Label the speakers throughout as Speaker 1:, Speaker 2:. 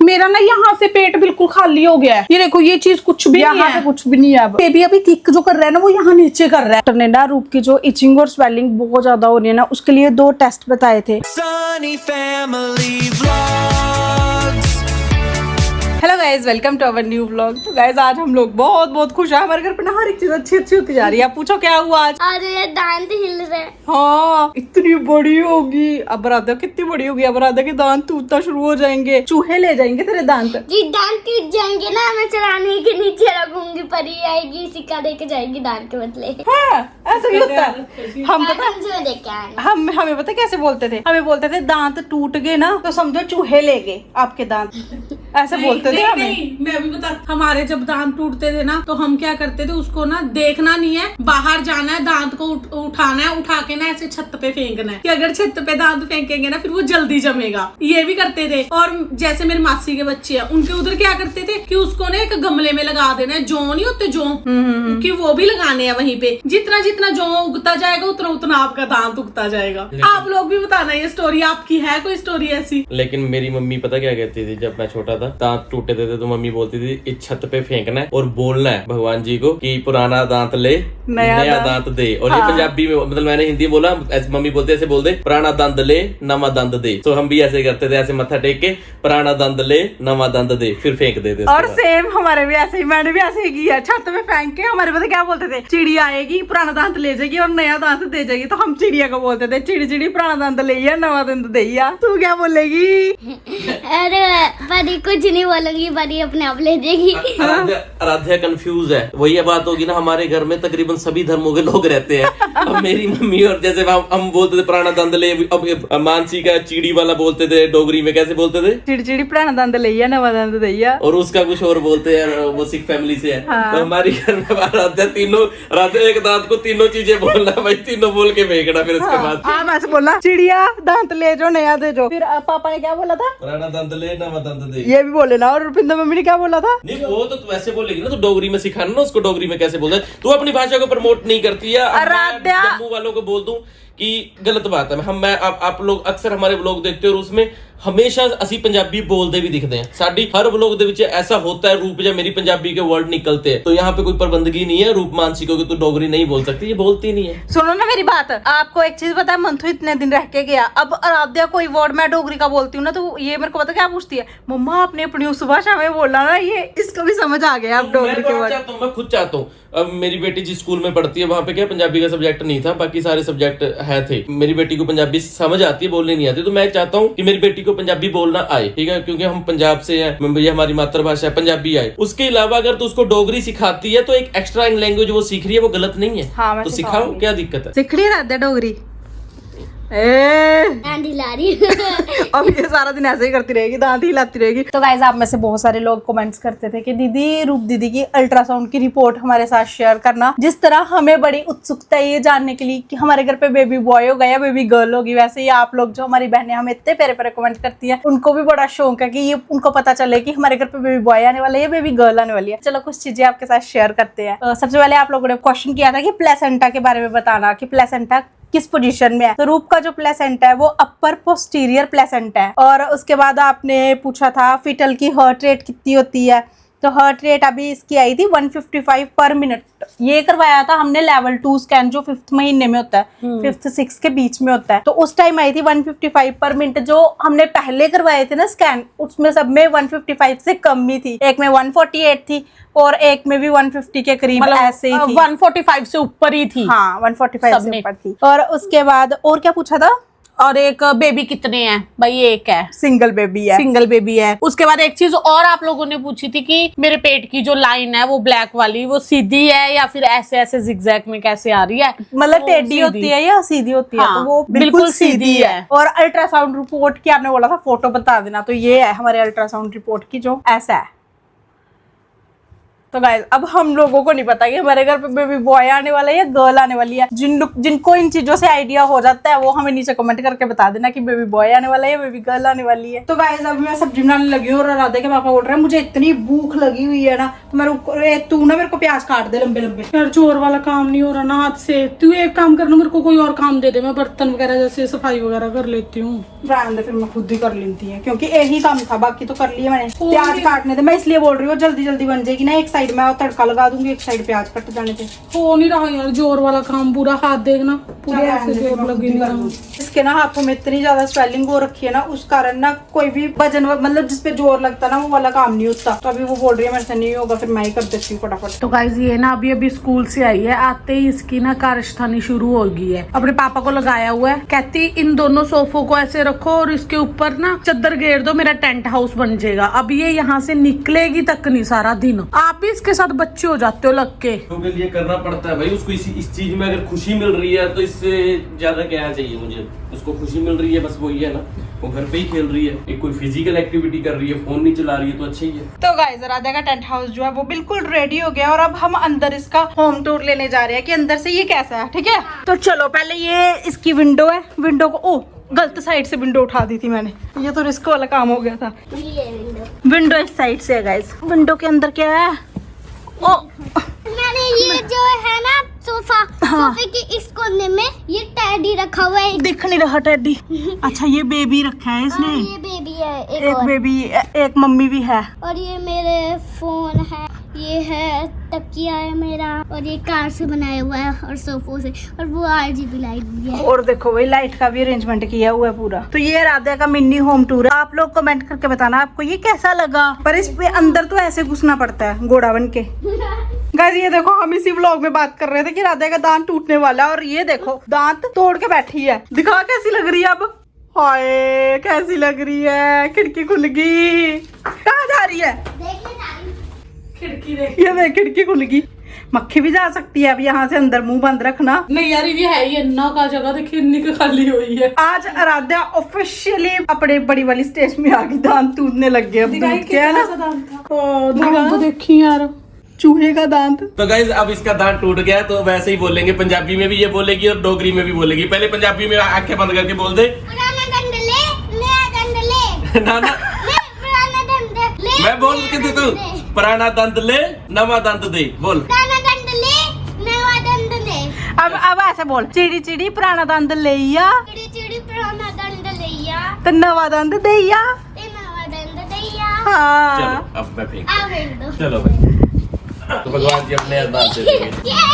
Speaker 1: मेरा ना यहाँ से पेट बिल्कुल खाली हो गया है। ये देखो ये चीज कुछ भी नहीं है, कुछ भी नहीं है। बेबी अभी किक जो कर रहा है ना वो यहाँ नीचे कर रहा है। डॉक्टर ने ना रूप की जो इचिंग और स्वेलिंग बहुत ज्यादा हो रही है ना, उसके लिए 2 टेस्ट बताए थे। Hello guys, welcome to our new vlog. तो गाइज आज हम लोग बहुत खुश हैं। हमारे घर पे ना हर एक चीज अच्छी होती जा रही है। आप पूछो क्या हुआ आज?
Speaker 2: अरे ये दांत हिल रहे।
Speaker 1: हाँ इतनी बड़ी होगी अब राधा, कितनी बड़ी होगी अब राधा के दांत टूटना शुरू हो जाएंगे, चूहे ले जाएंगे तेरे दांत।
Speaker 2: जी दांत टूट जाएंगे ना, मैं चलाने के नीचे रखूंगी, परी आएगी सिक्का देके जाएगी दांत के बदले।
Speaker 1: हाँ ऐसा भी होता है। हम पता
Speaker 2: देख के आए
Speaker 1: हमें पता कैसे बोलते थे? हमें बोलते थे दांत टूट गए ना तो समझो चूहे ले गए आपके दांत, ऐसे बोलते थे हमें।
Speaker 3: नहीं, मैं अभी बता, हमारे जब दांत टूटते थे ना तो हम क्या करते थे, उसको ना देखना नहीं है, बाहर जाना है, दांत को उठाना है, उठा के ना ऐसे छत पे फेंकना है कि अगर छत पे दांत फेंकेंगे ना फिर वो जल्दी जमेगा। ये भी करते थे। और जैसे मेरी मासी के बच्चे हैं उनके उधर क्या करते थे कि उसको ना एक गमले में लगा देना है, जौ नहीं होते जौ, कि वो भी लगाने हैं वहीं पे। जितना जितना जौ उगता जाएगा उतना उतना आपका दांत उगता जाएगा। आप लोग भी बताना ये स्टोरी आपकी है कोई स्टोरी ऐसी?
Speaker 4: लेकिन मेरी मम्मी पता क्या कहती थी जब मैं छोटा था, दांत टूटे थे तो मम्मी बोलती थी इस छत पे फेंकना है और बोलना है भगवान जी को कि पुराना दांत ले नया दांत दे। और ये पंजाबी में, मतलब मैंने हिंदी में बोला, मम्मी बोलते ऐसे बोलते, पुराना दांत ले नवा दांत दे। तो हम भी ऐसे करते थे, ऐसे मत्था टेक के पुराना दांत ले नवा दांत दे, फिर फेंक देते।
Speaker 1: और सेम हमारे भी ऐसे ही, मैंने भी ऐसे ही किया, छत पे फेंक के। हमारे पता क्या बोलते थे? चिड़िया आएगी पुराना दांत ले जाएगी और नया दांत दे जाएगी। तो हम चिड़िया को बोलते थे चिड़ी चिड़ी पुराना दांत ले नवा दांत दे। तू क्या बोलेगी?
Speaker 2: अरे परी कुछ नहीं बोलूंगी, परी अपने आप ले जाएगी।
Speaker 4: आराध्या कंफ्यूज है। वही बात होगी ना, हमारे घर में तकरीबन सभी धर्मों के लोग रहते हैं। अब मेरी मम्मी और जैसे हम बोलते थे पुराना दांत ले, अब मानसी का चिड़ी वाला बोलते थे, डोगरी में कैसे बोलते थे?
Speaker 1: चिड़ी चिड़ी पुराना दांत ले नवा दांत दे।
Speaker 4: और उसका कुछ और बोलते हैं, वो सिख फैमिली से है। तो हमारी घर में आराध्या एक दांत को तीनों चीजें बोलना भाई, तीनों बोल के फेंकना। फिर उसके बाद
Speaker 1: मैं ऐसे बोला चिड़िया दांत ले जो नया दे जो। फिर पापा ने क्या बोला था?
Speaker 4: पुराना दांत ले नवा दांत दे।
Speaker 1: ये भी बोले ना। और रुपिंदर मम्मी ने क्या बोला था?
Speaker 4: नहीं वो तो तू ऐसे बोलेगी ना, तो डोगरी में सिखाना ना उसको, डोगरी में कैसे बोलता है। तू अपनी भाषा को प्रमोट नहीं करती है।
Speaker 1: आराध्या
Speaker 4: जम्मू वालों को बोल दूं कि गलत बात है। मैं आप लोग अक्सर हमारे व्लॉग देखते हो और उसमें हमेशा असी पंजाबी बोलते भी दिखते हैं। साडी हर व्लॉग दे विच ऐसा होता है, रूप जब मेरी पंजाबी के वर्ड निकलते हैं तो यहाँ पे कोई प्रबंधगी नहीं है रूप मानसी को कि तू डोगरी नहीं बोल सकती। ये बोलती नहीं है।
Speaker 1: सुनो ना मेरी बात, आपको एक चीज पता है, मंथु इतने दिन रह के गया। अब आराध्या कोई वर्ड मैं डोगरी का बोलती हूँ ना तो ये मेरे को पता क्या पूछती है, मम्मा आपने अपनी उस भाषा में बोला ना, ये इसको भी समझ आ गया अब डोगरी के वर्ड।
Speaker 4: मैं खुद चाहता हूँ। अब मेरी बेटी जिस स्कूल में पढ़ती है वहाँ पे क्या पंजाबी का सब्जेक्ट नहीं था, बाकी सारे सब्जेक्ट है थे। मेरी बेटी को पंजाबी समझ आती है, बोलनी नहीं आती। तो मैं चाहता हूँ कि मेरी बेटी को पंजाबी बोलना आए, ठीक है, क्योंकि हम पंजाब से हैं, ये हमारी मातृभाषा है, पंजाबी आए। उसके अलावा अगर तू उसको डोगरी सिखाती है तो एक एक्स्ट्रा लैंग्वेज वो सीख रही है, वो गलत नहीं है।
Speaker 1: हाँ,
Speaker 4: तो सिखाओ, क्या दिक्कत है?
Speaker 1: सीख रही है डोगरी।
Speaker 2: दांत हिला रही
Speaker 1: अब ये सारा दिन ऐसे ही करती रहेगी, दांत हिलाती रहेगी। तो गाइस आप में से बहुत सारे लोग कमेंट्स करते थे कि दीदी रूप दीदी की अल्ट्रासाउंड की रिपोर्ट हमारे साथ शेयर करना। जिस तरह हमें बड़ी उत्सुकता है ये जानने के लिए कि हमारे घर पे बेबी बॉय होगा या बेबी गर्ल होगी, वैसे ही आप लोग जो हमारी बहनें हमें इतने प्यारे प्यारे कमेंट करती है, उनको भी बड़ा शौक है कि ये उनको पता चले कि हमारे घर पे बेबी बॉय आने वाला है या बेबी गर्ल आने वाली है। चलो कुछ चीजें आपके साथ शेयर करते हैं। सबसे पहले आप लोगों ने क्वेश्चन किया था कि प्लेसेंटा के बारे में बताना कि प्लेसेंटा किस पोजीशन में है। तो रूप का जो प्लेसेंटा है वो अपर पोस्टीरियर प्लेसेंटा है। और उसके बाद आपने पूछा था फिटल की हार्ट रेट कितनी होती है। तो हार्ट रेट अभी इसकी आई थी 155 पर मिनट। ये करवाया था हमने लेवल 2 स्कैन जो 5th महीने में होता है, 5th 6th के बीच में होता है। तो उस टाइम आई थी 155 पर मिनट। जो हमने पहले करवाए थे ना स्कैन, उसमें सब में 155 से कम ही थी। एक में 148 थी और एक में भी 150 के करीब ऐसे ही थी।
Speaker 3: 145 से ऊपर ही थी।
Speaker 1: हाँ 145 से ऊपर थी। और उसके बाद और क्या पूछा था?
Speaker 3: और एक बेबी कितने हैं? भाई एक है,
Speaker 1: सिंगल बेबी है।
Speaker 3: सिंगल बेबी है। उसके बाद एक चीज और आप लोगों ने पूछी थी कि मेरे पेट की जो लाइन है वो ब्लैक वाली, वो सीधी है या फिर ऐसे ऐसे जिगजैग में कैसे आ रही है?
Speaker 1: मतलब टेढ़ी होती है या सीधी होती है?
Speaker 3: हाँ,
Speaker 1: तो वो बिल्कुल सीधी है। और अल्ट्रासाउंड रिपोर्ट की आपने बोला था फोटो बता देना, तो ये है हमारे अल्ट्रासाउंड रिपोर्ट की जो ऐसा है। तो गाइस अब हम लोगों को नहीं पता कि हमारे घर पे बेबी बॉय आने वाला है या गर्ल आने वाली है। जिनको इन चीजों से आइडिया हो जाता है वो हमें नीचे कमेंट करके बता देना कि बेबी बॉय आने वाला है या बेबी गर्ल आने वाली है। तो गाइस अब मैं सब्जी बनाने लगी हूँ और राधे के पापा बोल रहे हैं मुझे इतनी भूख लगी हुई है ना, तो तू ना मेरे को प्याज काट दे लंबे लंबे।
Speaker 3: यार जोर वाला काम नहीं हो रहा ना हाथ से, तू एक काम करना, मेरे को कोई और काम दे दे, मैं बर्तन वगैरह जैसे सफाई वगैरह कर लेती हूँ।
Speaker 1: ब्रांड फिर मैं खुद ही कर लेती है क्योंकि यही काम था, बाकी तो कर लिया मैंने। प्याज काटने थे, मैं इसलिए बोल रही हूँ जल्दी जल्दी बन जाएगी ना, एक साइड में तड़का लगा दूंगी, एक साइड प्याज कट जाने थे।
Speaker 3: हो नहीं रहा यार जोर वाला काम, पूरा हाथ देखना पूरे ऐसे जोर लगी नहीं रहा।
Speaker 1: इसके ना हाथों में इतनी ज्यादा स्वेलिंग हो रखी है ना, उस कारण ना कोई भी वजन मतलब जिसपे जोर लगता ना वो वाला काम नहीं होता। तो अभी वो बोल रही है मेरे से नहीं होगा, फिर मैं ही कर देती हूँ फटाफट।
Speaker 3: तो गाइस ये ना अभी स्कूल से आई है, आते ही इसकी ना कारस्तानी शुरू हो गई है। अपने पापा को लगाया हुआ है, कहती इन दोनों सोफों को ऐसे रखो और इसके ऊपर ना चद्दर घेर दो, मेरा टेंट हाउस बन जाएगा। अब ये यहाँ से निकलेगी तक नहीं सारा दिन। आप भी इसके साथ बच्चे हो जाते हो लग के।
Speaker 4: तो के लिए करना पड़ता है भाई, उसको इस चीज में अगर खुशी मिल रही है तो इससे ज्यादा क्या चाहिए मुझे। उसको खुशी मिल रही है बस वही है ना, वो घर पे ही खेल रही है, एक कोई फिजिकल एक्टिविटी कर रही है, फोन नहीं चला रही है, तो अच्छा ही है।
Speaker 1: तो गाइस राधा का टेंट हाउस जो है वो बिल्कुल रेडी हो गया और अब हम अंदर इसका होम टूर लेने जा रहे हैं कि अंदर से ये कैसा है। ठीक है तो चलो, पहले ये इसकी विंडो है, विंडो को गलत साइड से विंडो उठा दी थी मैंने, ये तो रिस्क वाला काम हो गया था। विंडो इस साइड से है गाइस। विंडो के अंदर क्या है,
Speaker 2: मैंने ये जो है ना सोफा, सोफे के इस कोने में ये टेडी रखा हुआ है।
Speaker 1: दिख नहीं रहा टेडी। अच्छा ये बेबी रखा है इसने।
Speaker 2: ये बेबी है,
Speaker 1: एक बेबी, एक मम्मी भी है।
Speaker 2: और ये मेरे फोन है, ये है तकिया है मेरा, और ये कार से बनाया हुआ है और सोफों से, और वो RGB लाइट भी है।
Speaker 1: और देखो भाई लाइट का भी अरेंजमेंट किया हुआ है पूरा। तो ये राधा का मिनी होम टूर है। आप लोग कमेंट करके बताना आपको ये कैसा लगा। पर इस पे अंदर तो ऐसे घुसना पड़ता है घोड़ा बन के। गाइस ये देखो हम इसी व्लॉग में बात कर रहे थे कि राधा का दांत टूटने वाला है और ये देखो दांत तोड़ के बैठी है। दिखा कैसी लग रही है अब, हाय कैसी लग रही है। खिड़की खुल गई, कहाँ जा रही है,
Speaker 3: खिड़की देख,
Speaker 1: ये देख खिड़की खुल गई। मक्खी भी जा सकती है। अब यहाँ से अंदर मुंह बंद रखना।
Speaker 3: नहीं यार ये है, ये अन्ना का जगह देखिए, इन्नी की खाली हुई है।
Speaker 1: आज आराध्या ऑफिशियली अपने बड़ी वाली स्टेज में आ गई, दांत टूटने लग गए। अब दूध के है ना,
Speaker 3: दांत तो देखी यार,
Speaker 1: चूहे का दांत।
Speaker 4: तो गाइज अब इसका दांत टूट गया तो वैसे ही बोलेंगे, पंजाबी में भी ये बोलेगी और डोगरी में भी बोलेगी। पहले पंजाबी में आंखें बंद करके बोल दे,
Speaker 2: पुराना दंड ले, नया दंड ले।
Speaker 4: ना ना
Speaker 2: पुराना दंड ले,
Speaker 4: मैं बोल के दे तू, पुराना दंत ले नवा दंत दे, बोल।
Speaker 2: पुराना दंड ले, नया दंड ले।
Speaker 1: अब ऐसे बोल, चिड़ी चिड़ी पुराना दंद ले या,
Speaker 2: चिड़ी चिड़ी पुराना दंड लिया,
Speaker 1: तो नवा दंद दे या।
Speaker 2: नया दंड दिया।
Speaker 1: हाँ
Speaker 4: चलो अब मैं फेंक,
Speaker 2: आ फेंक दो।
Speaker 4: चलो भाई, तो भगवान जी अपने दांत से देंगे।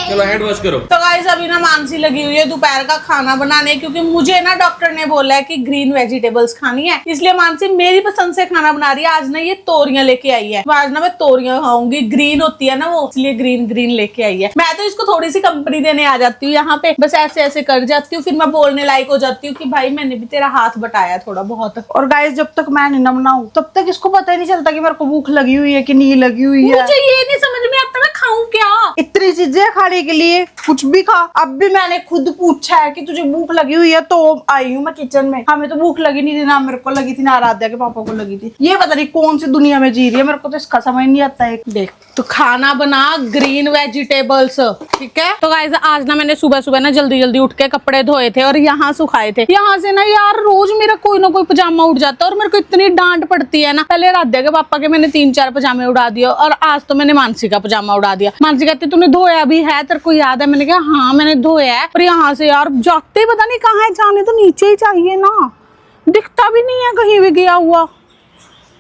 Speaker 4: चलो हैंड वॉश करो।
Speaker 3: तो गाइस अभी ना मानसी लगी हुई है दोपहर का खाना बनाने, क्योंकि मुझे ना डॉक्टर ने बोला है कि ग्रीन वेजिटेबल्स खानी है, इसलिए मानसी मेरी पसंद से खाना बना रही है। आज ना ये तोरियां लेके आई है, तो आज ना मैं तोरियां खाऊंगी। ग्रीन होती है ना वो, इसलिए ग्रीन ग्रीन लेके आई है। मैं तो इसको थोड़ी सी कंपनी देने आ जाती हूँ यहाँ पे, बस ऐसे ऐसे कर जाती हूँ, फिर मैं बोलने लायक हो जाती हूँ कि भाई मैंने भी तेरा हाथ बटाया थोड़ा बहुत।
Speaker 1: और गाइस जब तक मैं नहीं ना बनाऊं तब तक इसको पता ही नहीं चलता कि मेरे को भूख लगी हुई है कि नहीं लगी हुई है।
Speaker 3: मुझे ये नहीं समझ में आता मैं खाऊं क्या।
Speaker 1: इतनी चीजें खाने के लिए, कुछ भी खा। अब भी मैंने खुद पूछा है कि तुझे भूख लगी हुई है, तो आई हूँ मैं किचन में। हमें तो भूख लगी नहीं थी, ना मेरे को लगी थी ना आराध्या के पापा को लगी थी। ये पता नहीं कौन सी दुनिया में जी रही है, मेरे को तो इसका समझ नहीं आता है। देख
Speaker 3: तो खाना बना ग्रीन वेजिटेबल्स, ठीक है। तो गाइस आज ना मैंने सुबह सुबह ना जल्दी जल्दी उठ के कपड़े धोए थे और यहाँ सुखाए थे। यहाँ से ना यार रोज मेरा कोई ना कोई पजामा उड़ जाता है और मेरे को इतनी डांट पड़ती है ना। पहले राध्या के पापा के मैंने 3-4 पजामे उड़ा दिए और आज तो मैंने मानसी का पजामा उड़ा दिया। मानसी कहती तूने धोया भी है, तेरे को याद है? मैंने कहा हाँ मैंने धोया है। और यहाँ से यार जाते पता नहीं कहाँ है, जाने तो नीचे ही चाहिए ना, दिखता भी नहीं है कहीं भी गया हुआ।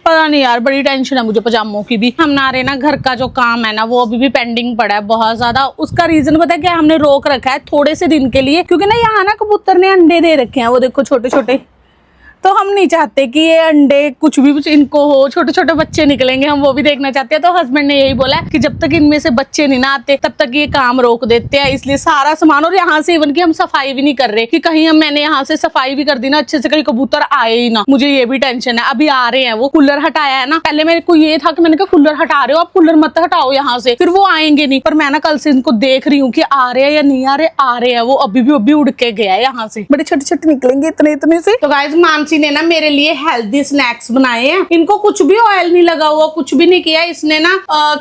Speaker 3: पता नहीं यार, बड़ी टेंशन है मुझे पजामों की भी। हमारे ना घर का जो काम है ना वो अभी भी पेंडिंग पड़ा है बहुत ज्यादा। उसका रीजन पता है क्या, हमने रोक रखा है थोड़े से दिन के लिए, क्योंकि ना यहाँ ना कबूतर ने अंडे दे रखे हैं, वो देखो छोटे छोटे। तो हम नहीं चाहते कि ये अंडे कुछ भी इनको हो, छोटे छोटे बच्चे निकलेंगे, हम वो भी देखना चाहते हैं। तो हस्बैंड ने यही बोला कि जब तक इनमें से बच्चे नहीं ना आते तब तक ये काम रोक देते हैं। इसलिए सारा सामान, और यहाँ से इवन की हम सफाई भी नहीं कर रहे कि कहीं मैंने यहाँ से सफाई भी कर दी ना अच्छे से, कहीं कबूतर आए ही ना। मुझे ये भी टेंशन है। अभी आ रहे हैं वो, कूलर हटाया है ना, पहले मेरे को ये था कि मैंने कहा कूलर हटा रहे हो आप, कूलर मत हटाओ यहाँ से, फिर वो आएंगे नहीं। पर मैं ना कल से इनको देख रही हूँ कि आ रहे हैं या नहीं आ रहे। आ रहे हैं वो, अभी भी उड़ के गया है यहाँ से, बड़े छोटे छोटे निकलेंगे इतने इतने से। तो गाइस मानसी मानसी ने ना मेरे लिए हेल्दी स्नैक्स बनाए हैं। इनको कुछ भी ऑयल नहीं लगा हुआ, कुछ भी नहीं किया इसने ना।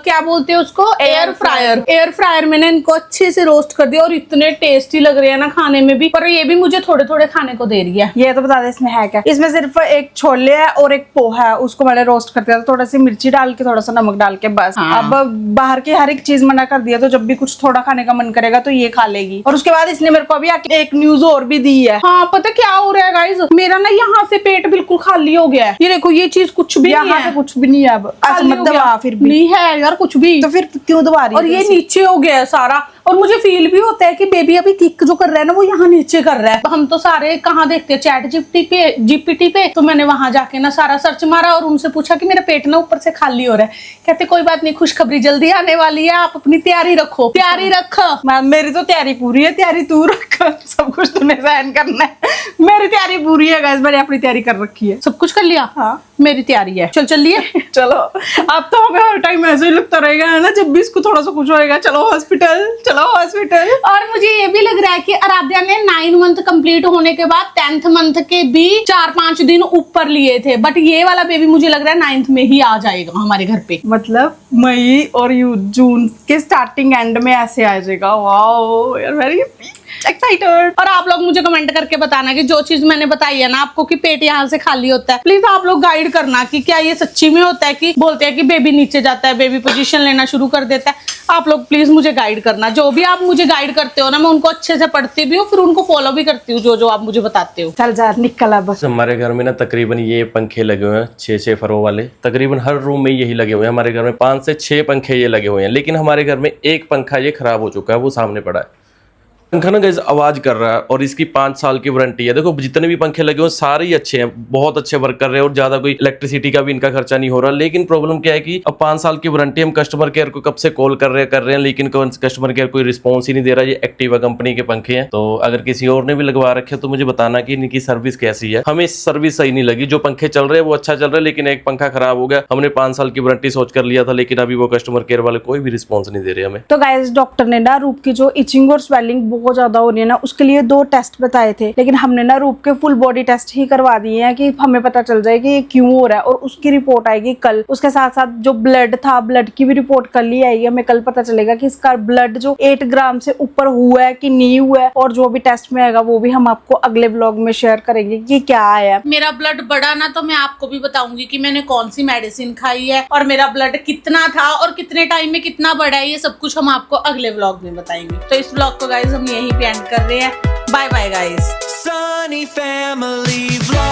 Speaker 3: क्या बोलते हैं उसको, एयर फ्रायर मैंने इनको अच्छे से रोस्ट कर दिया और इतने टेस्टी लग रहे हैं ना खाने में भी। पर ये भी मुझे थोड़े थोड़े खाने को दे रही है।
Speaker 1: ये तो बता दे इसमें है क्या। इसमें सिर्फ एक छोले है और एक पोहा है, उसको मैंने रोस्ट कर दिया, थोड़ा सी मिर्ची डाल के, थोड़ा सा नमक डाल के, बस। अब बाहर की हर एक चीज मना कर दिया, तो जब भी कुछ थोड़ा खाने का मन करेगा तो ये खा लेगी। और उसके बाद इसने मेरे को अभी एक न्यूज और भी दी है।
Speaker 3: हाँ, पता क्या हो रहा है गाइस, मेरा ना यहाँ से पेट बिल्कुल खाली हो गया है। ये देखो, ये चीज कुछ भी नहीं है,
Speaker 1: कुछ भी नहीं है अब।
Speaker 3: खाली हो गया।
Speaker 1: फिर भी
Speaker 3: नहीं है यार कुछ भी,
Speaker 1: तो फिर क्यों दबा रही है?
Speaker 3: और ये नीचे हो गया है सारा। और मुझे फील भी होता है कि बेबी अभी किक जो कर रहा है ना वो यहाँ नीचे कर रहा है। हम तो सारे कहाँ देखते हैं, चैट जीपीटी पे। तो मैंने वहां जाके ना सारा सर्च मारा और उनसे पूछा कि मेरा पेट ना ऊपर से खाली हो रहा है। कहते कोई बात नहीं, खुशखबरी जल्दी आने वाली है, आप अपनी तैयारी रखो, तैयारी रख।
Speaker 1: मेरी तो तैयारी पूरी है, तैयारी तू रख, सब कुछ तूने सहन करना है। मेरी तैयारी पूरी है गाइस, मैंने अपनी तैयारी कर रखी है।
Speaker 3: सब कुछ कर लिया।
Speaker 1: हाँ,
Speaker 3: मेरी तैयारी है। चलिए
Speaker 1: चलो। अब तो हमें हर टाइम ऐसे ही लगता रहेगा है ना, जब भी इसको थोड़ा सा कुछ होएगा, चलो हॉस्पिटल, चलो हॉस्पिटल।
Speaker 3: और मुझे ये भी लग रहा है कि आराध्या ने 9 मंथ कंप्लीट होने के बाद 10th मंथ के भी 4-5 दिन ऊपर लिए थे, बट ये वाला बेबी मुझे लग रहा है 9th में ही आ जाएगा हमारे घर पे।
Speaker 1: मतलब मई और जून के स्टार्टिंग एंड में ऐसे आ जाएगा। वाओ यार, वेरी एक्साइटेड।
Speaker 3: और आप लोग मुझे कमेंट करके बताना कि जो चीज मैंने बताई है ना आपको कि पेट यहाँ से खाली होता है, प्लीज आप लोग गाइड करना कि क्या ये सच्ची में होता है कि बोलते हैं कि बेबी नीचे जाता है, बेबी पोजीशन लेना शुरू कर देता है। आप लोग प्लीज मुझे गाइड करना। जो भी आप मुझे गाइड करते हो ना, मैं उनको अच्छे से पढ़ती भी हूँ, फिर उनको फॉलो भी करती हूँ जो आप मुझे बताते हो।
Speaker 1: चल जा निकल अब।
Speaker 4: हमारे घर में ना तकरीबन ये पंखे लगे हुए हैं 6-6 फरों वाले, तकरीबन हर रूम में यही लगे हुए हैं। हमारे घर में 5 से 6 पंखे ये लगे हुए हैं, लेकिन हमारे घर में एक पंखा ये खराब हो चुका है, वो सामने पड़ा है। पंखा ना गाइस आवाज कर रहा है और इसकी 5 साल की वारंटी है। देखो जितने भी पंखे लगे हुए सारे ही अच्छे हैं, बहुत अच्छे वर्क कर रहे हैं और ज्यादा कोई इलेक्ट्रिसिटी का भी इनका खर्चा नहीं हो रहा। लेकिन प्रॉब्लम क्या है कि अब 5 साल की वारंटी, हम कस्टमर केयर को कब से कॉल कर रहे हैं, लेकिन कस्टमर केयर कोई रिस्पॉन्स ही नहीं दे रहा। ये एक्टिवा कंपनी के पंखे हैं, तो अगर किसी और ने भी लगवा रखे तो मुझे बताना कि इनकी सर्विस कैसी है। हमें सर्विस सही नहीं लगी। जो पंखे चल रहे हैं वो अच्छा चल रहा है, लेकिन एक पंखा खराब हो गया। हमने 5 साल की वारंटी सोच कर लिया था, लेकिन अभी वो कस्टमर केयर वाले कोई भी रिस्पॉन्स नहीं दे रहे हमें।
Speaker 1: तो गाइस डॉक्टर ने ना रूप की जो इचिंग और स्वेलिंग बहुत ज्यादा हो रही है ना, उसके लिए 2 टेस्ट बताए थे, लेकिन हमने ना रूप के फुल बॉडी टेस्ट ही करवा दिए हैं कि हमें पता चल जाए कि ये क्यों हो रहा है। और उसकी रिपोर्ट आएगी कल। उसके साथ साथ जो ब्लड था, ब्लड की भी रिपोर्ट कल ही आएगी। हमें कल पता चलेगा कि इसका ब्लड जो 8 ग्राम से ऊपर हुआ है कि नहीं हुआ है। और जो भी टेस्ट में आएगा वो भी हम आपको अगले व्लॉग में शेयर करेंगे कि क्या आया।
Speaker 3: मेरा ब्लड बढ़ा ना तो मैं आपको भी बताऊंगी कि मैंने कौन सी मेडिसिन खाई है और मेरा ब्लड कितना था और कितने टाइम में कितना बढ़ा है। ये सब कुछ हम आपको अगले व्लॉग में बताएंगे। तो इस व्लॉग को गाइज हम यहीं पे एंड कर रहे हैं। Bye bye guys.
Speaker 5: Sunny Family Vlog.